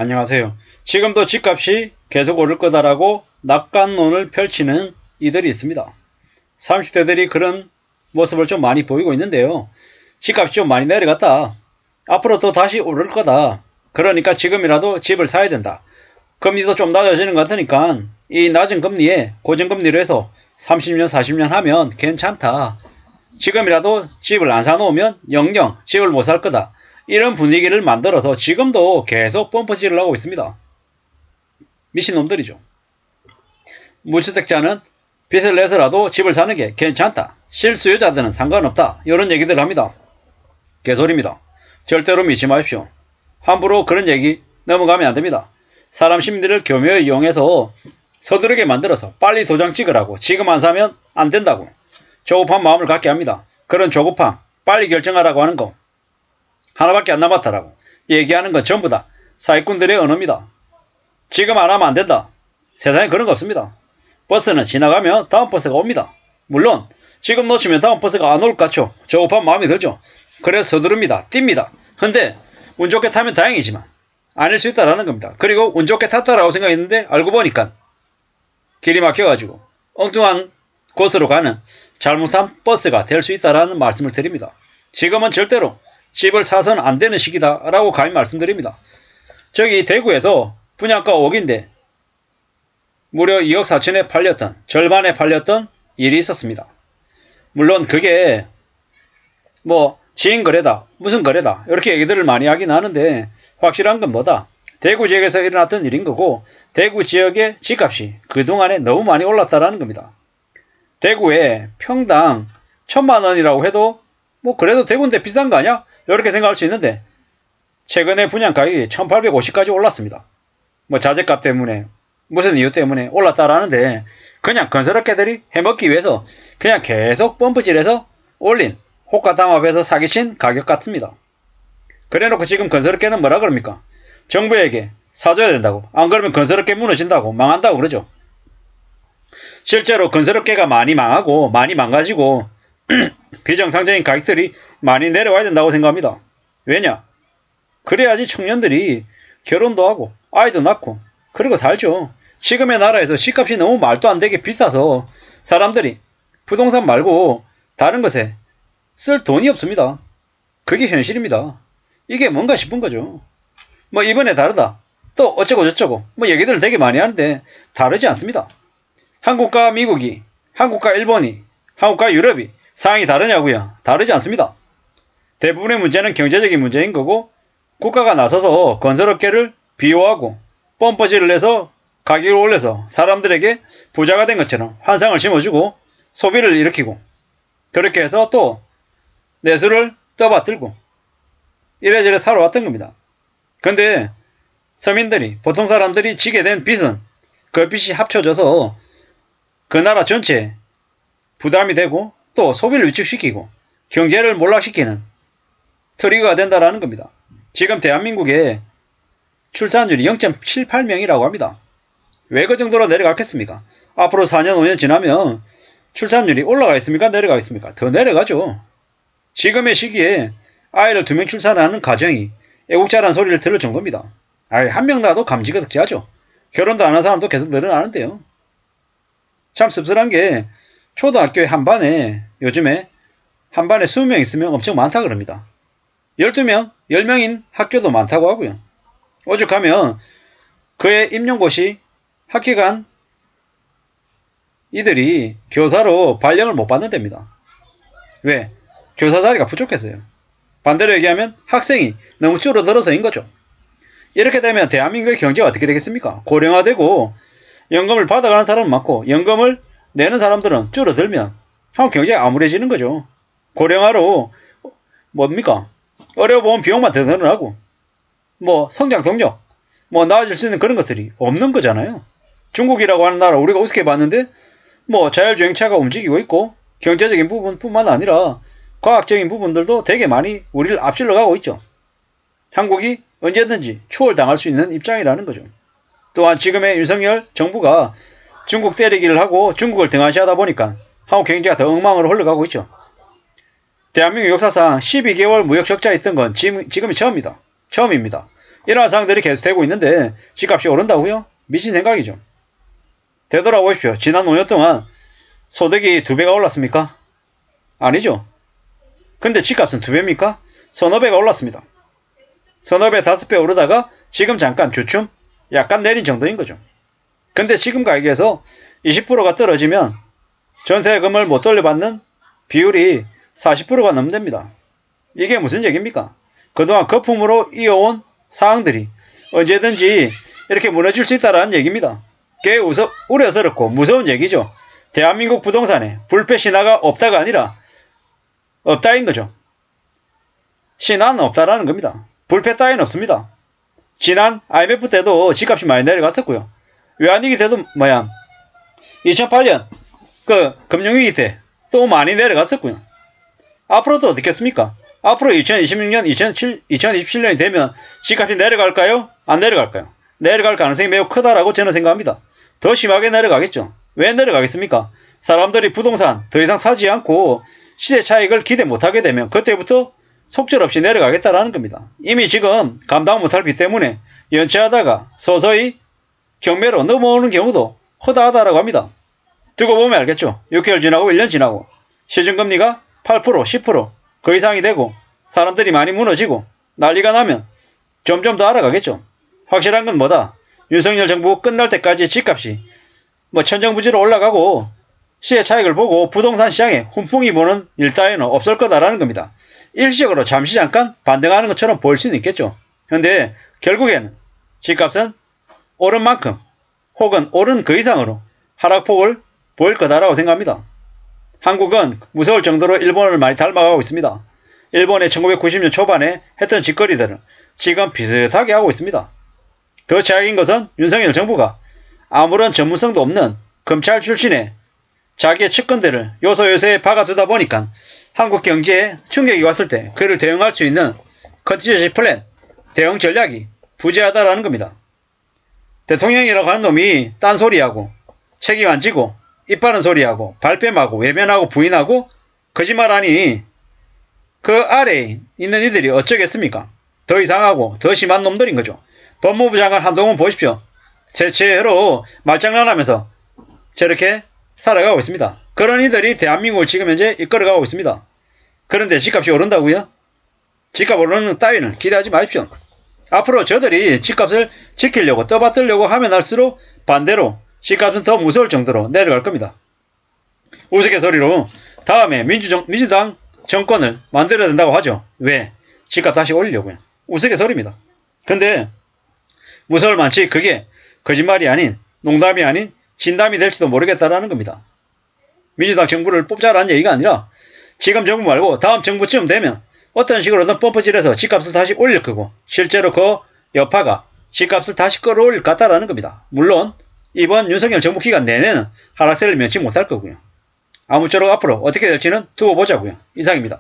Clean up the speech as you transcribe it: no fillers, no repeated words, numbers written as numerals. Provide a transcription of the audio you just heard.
안녕하세요. 지금도 집값이 계속 오를 거다라고 낙관론을 펼치는 이들이 있습니다. 30대들이 그런 모습을 좀 많이 보이고 있는데요. 집값이 좀 많이 내려갔다. 앞으로 또 다시 오를 거다. 그러니까 지금이라도 집을 사야 된다. 금리도 좀 낮아지는 것 같으니까 이 낮은 금리에 고정금리로 해서 30년, 40년 하면 괜찮다. 지금이라도 집을 안 사놓으면 영영 집을 못 살 거다. 이런 분위기를 만들어서 지금도 계속 펌프질을 하고 있습니다. 미친놈들이죠. 무주택자는 빚을 내서라도 집을 사는 게 괜찮다. 실수요자들은 상관없다. 이런 얘기들 합니다. 개소리입니다. 절대로 믿지 마십시오. 함부로 그런 얘기 넘어가면 안 됩니다. 사람 심리를 교묘히 이용해서 서두르게 만들어서 빨리 도장 찍으라고, 지금 안 사면 안 된다고 조급한 마음을 갖게 합니다. 그런 조급함, 빨리 결정하라고 하는 거, 하나밖에 안 남았다라고 얘기하는 건 전부 다 사기꾼들의 언어입니다. 지금 안 하면 안 된다. 세상에 그런 거 없습니다. 버스는 지나가면 다음 버스가 옵니다. 물론 지금 놓치면 다음 버스가 안 올 것 같죠. 조급한 마음이 들죠. 그래서 서두릅니다. 뜁니다. 근데 운 좋게 타면 다행이지만 아닐 수 있다라는 겁니다. 그리고 운 좋게 탔다라고 생각했는데 알고 보니까 길이 막혀가지고 엉뚱한 곳으로 가는 잘못한 버스가 될 수 있다라는 말씀을 드립니다. 지금은 절대로 집을 사서는 안 되는 시기다라고 감히 말씀드립니다. 저기 대구에서 분양가 5억인데 무려 2억 4천에 팔렸던, 절반에 팔렸던 일이 있었습니다. 물론 그게 뭐 지인 거래다, 무슨 거래다 이렇게 얘기들을 많이 하긴 하는데 확실한 건 뭐다? 대구 지역에서 일어났던 일인 거고, 대구 지역의 집값이 그동안에 너무 많이 올랐다라는 겁니다. 대구에 평당 1,000만 원이라고 해도 뭐 그래도 대구인데 비싼 거 아니야? 이렇게 생각할 수 있는데 최근에 분양가격이 1,850까지 올랐습니다. 뭐 자재값 때문에 무슨 이유 때문에 올랐다라는데 그냥 건설업계들이 해먹기 위해서 그냥 계속 펌프질해서 올린 호가담합에서 사기친 가격 같습니다. 그래놓고 지금 건설업계는 뭐라 그럽니까? 정부에게 사줘야 된다고, 안 그러면 건설업계 무너진다고, 망한다고 그러죠. 실제로 건설업계가 많이 망하고 많이 망가지고 비정상적인 가격들이 많이 내려와야 된다고 생각합니다. 왜냐? 그래야지 청년들이 결혼도 하고 아이도 낳고 그러고 살죠. 지금의 나라에서 집값이 너무 말도 안 되게 비싸서 사람들이 부동산 말고 다른 것에 쓸 돈이 없습니다. 그게 현실입니다. 이게 뭔가 싶은 거죠. 뭐 이번에 다르다, 또 어쩌고 저쩌고 뭐 얘기들을 되게 많이 하는데 다르지 않습니다. 한국과 미국이, 한국과 일본이, 한국과 유럽이 상황이 다르냐고요? 다르지 않습니다. 대부분의 문제는 경제적인 문제인 거고, 국가가 나서서 건설업계를 비호하고 펌퍼질을 해서 가격을 올려서 사람들에게 부자가 된 것처럼 환상을 심어주고 소비를 일으키고, 그렇게 해서 또 내수를 떠받들고 이래저래 살아왔던 겁니다. 근데 서민들이, 보통 사람들이 지게 된 빚은 그 빚이 합쳐져서 그 나라 전체에 부담이 되고 또 소비를 위축시키고 경제를 몰락시키는 트리거가 된다라는 겁니다. 지금 대한민국의 출산율이 0.78명이라고 합니다. 왜 그 정도로 내려갔겠습니까? 앞으로 4년, 5년 지나면 출산율이 올라가겠습니까? 내려가겠습니까? 더 내려가죠. 지금의 시기에 아이를 2명 출산하는 가정이 애국자라는 소리를 들을 정도입니다. 아이, 한 명 낳아도 감지가 득지하죠. 결혼도 안 한 사람도 계속 늘어나는데요. 참 씁쓸한 게 초등학교에 한 반에 요즘에 한 반에 20명 있으면 엄청 많다 그럽니다. 12명, 10명인 학교도 많다고 하고요. 오죽하면 그의 임용고시 합격한 이들이 교사로 발령을 못 받는답니다. 왜? 교사 자리가 부족해서요. 반대로 얘기하면 학생이 너무 줄어들어서인 거죠. 이렇게 되면 대한민국의 경제가 어떻게 되겠습니까? 고령화되고 연금을 받아가는 사람은 많고 연금을 내는 사람들은 줄어들면 한국 경제가 암울해지는 거죠. 고령화로 뭡니까? 의료보험 비용만 더 늘어나고 뭐 성장 동력, 뭐 나아질 수 있는 그런 것들이 없는 거잖아요. 중국이라고 하는 나라 우리가 우습게 봤는데 뭐 자율주행차가 움직이고 있고 경제적인 부분뿐만 아니라 과학적인 부분들도 되게 많이 우리를 앞질러 가고 있죠. 한국이 언제든지 추월당할 수 있는 입장이라는 거죠. 또한 지금의 윤석열 정부가 중국 때리기를 하고 중국을 등한시하다 보니까 한국 경제가 더 엉망으로 흘러가고 있죠. 대한민국 역사상 12개월 무역 적자에 있던 건 지금이 처음입니다. 이러한 상황들이 계속되고 있는데 집값이 오른다고요? 미친 생각이죠. 되돌아보십시오. 지난 5년 동안 소득이 2배가 올랐습니까? 아니죠. 근데 집값은 2배입니까? 서너 배가 올랐습니다. 서너 배, 5배 오르다가 지금 잠깐 주춤? 약간 내린 정도인 거죠. 근데 지금 가격에서 20%가 떨어지면 전세금을 못 돌려받는 비율이 40%가 넘는답니다. 이게 무슨 얘기입니까? 그동안 거품으로 이어온 사항들이 언제든지 이렇게 무너질 수 있다는 얘기입니다. 꽤 우려스럽고 무서운 얘기죠. 대한민국 부동산에 불패 신화가 없다가 아니라 없다인 거죠. 신화는 없다라는 겁니다. 불패 따위는 없습니다. 지난 IMF 때도 집값이 많이 내려갔었고요. 외환위기 때도 2008년 그 금융위기 때 또 많이 내려갔었고요. 앞으로도 어떻겠습니까? 앞으로 2026년, 2027년이 되면 집값이 내려갈까요? 안 내려갈까요? 내려갈 가능성이 매우 크다라고 저는 생각합니다. 더 심하게 내려가겠죠. 왜 내려가겠습니까? 사람들이 부동산 더 이상 사지 않고 시세 차익을 기대 못하게 되면 그때부터 속절없이 내려가겠다라는 겁니다. 이미 지금 감당 못할 빚 때문에 연체하다가 서서히 경매로 넘어오는 경우도 허다하다라고 합니다. 두고 보면 알겠죠. 6개월 지나고 1년 지나고 시중금리가 8%, 10%, 그 이상이 되고 사람들이 많이 무너지고 난리가 나면 점점 더 알아가겠죠. 확실한 건 뭐다? 윤석열 정부 끝날 때까지 집값이 천정부지로 올라가고 시의 차익을 보고 부동산 시장에 훈풍이 보는 일 따위는 없을 거다라는 겁니다. 일시적으로 잠시 잠깐 반등하는 것처럼 보일 수는 있겠죠. 그런데 결국에는 집값은 오른 만큼 혹은 오른 그 이상으로 하락폭을 보일 거다라고 생각합니다. 한국은 무서울 정도로 일본을 많이 닮아가고 있습니다. 일본의 1990년 초반에 했던 짓거리들을 지금 비슷하게 하고 있습니다. 더 최악인 것은 윤석열 정부가 아무런 전문성도 없는 검찰 출신의 자기의 측근들을 요소요소에 박아두다 보니까 한국 경제에 충격이 왔을 때 그를 대응할 수 있는 컨티전시 플랜, 대응 전략이 부재하다라는 겁니다. 대통령이라고 하는 놈이 딴소리하고 책임 안 지고 입 바른 소리하고 발뺌하고 외면하고 부인하고 거짓말하니 그 아래에 있는 이들이 어쩌겠습니까? 더 이상하고 더 심한 놈들인 거죠. 법무부 장관 한동훈 보십시오. 대체로 말장난하면서 저렇게 살아가고 있습니다. 그런 이들이 대한민국을 지금 현재 이끌어가고 있습니다. 그런데 집값이 오른다고요? 집값 오르는 따위는 기대하지 마십시오. 앞으로 저들이 집값을 지키려고 떠받들려고 하면 할수록 반대로 집값은 더 무서울 정도로 내려갈 겁니다. 우스갯소리로 다음에 민주당 정권을 만들어야 된다고 하죠. 왜? 집값 다시 올리려고요. 우스갯소리입니다. 근데 무서울 만치 그게 거짓말이 아닌 농담이 아닌 진담이 될지도 모르겠다라는 겁니다. 민주당 정부를 뽑자라는 얘기가 아니라 지금 정부 말고 다음 정부쯤 되면 어떤 식으로든 펌프질해서 집값을 다시 올릴 거고 실제로 그 여파가 집값을 다시 끌어올릴 것 같다라는 겁니다. 물론 이번 윤석열 정부 기간 내내는 하락세를 면치 못할 거고요. 아무쪼록 앞으로 어떻게 될지는 두고 보자고요. 이상입니다.